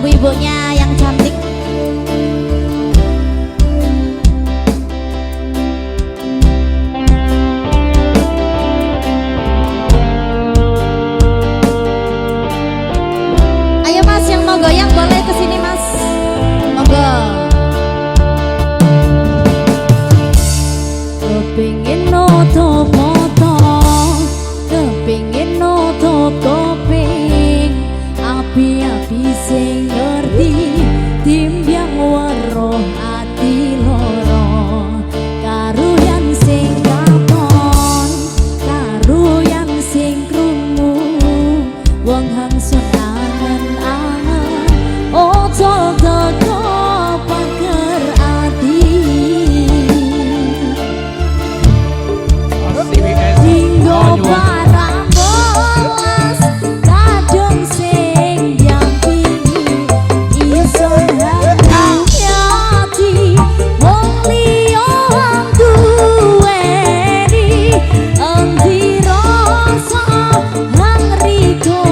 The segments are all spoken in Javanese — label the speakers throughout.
Speaker 1: ibu-ibunya yang cantik. Ayo mas, yang mau goyang boleh kesini mas. Monggo. Kepingin noto-moto, kepingin nutup kuping, api-api sing ngerti timbang weruh ati loro, karuyan sing katon, karuyan sing krungu, wong hangsun angen-angen, ojo teko pager ati. Dinggo barang bolas kadung sing diampingi, iso hati wong liya duweni, endi rasa nang riko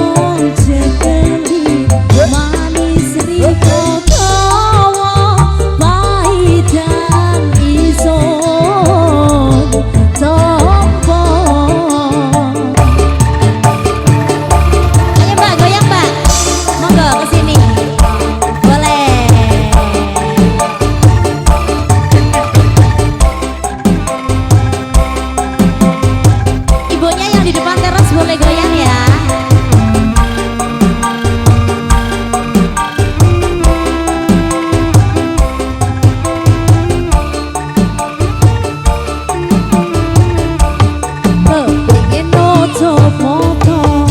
Speaker 1: jekeli, manis riko tawa paidan ison tompo. Ayo mbak, goyang mbak, monggo kesini boleh. Ibunya yang di depan teras boleh goyang ya. Kepingin nutup moto,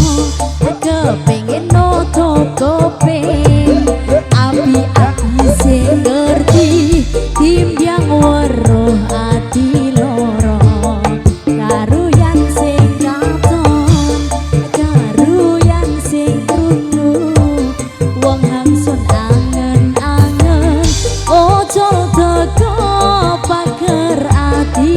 Speaker 1: kepingin nutup kuping, api-api sing ngerti timbang weruh ati loro, karuyan sing katon, karuyan sing krungu, wong hangsun angen-angen, ojo teko pager ati.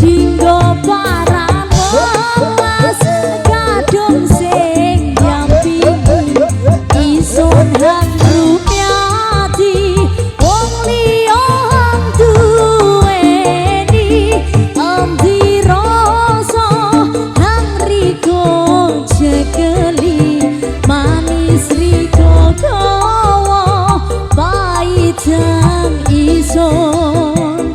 Speaker 1: Dinggo barang bolas kadung sing diampingi, isun hang rumiati wong liya duweni, endi rasa nang riko jekeli, manis riko dawa paidan ison.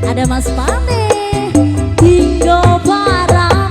Speaker 1: Ada Mas Pane, dinggo barang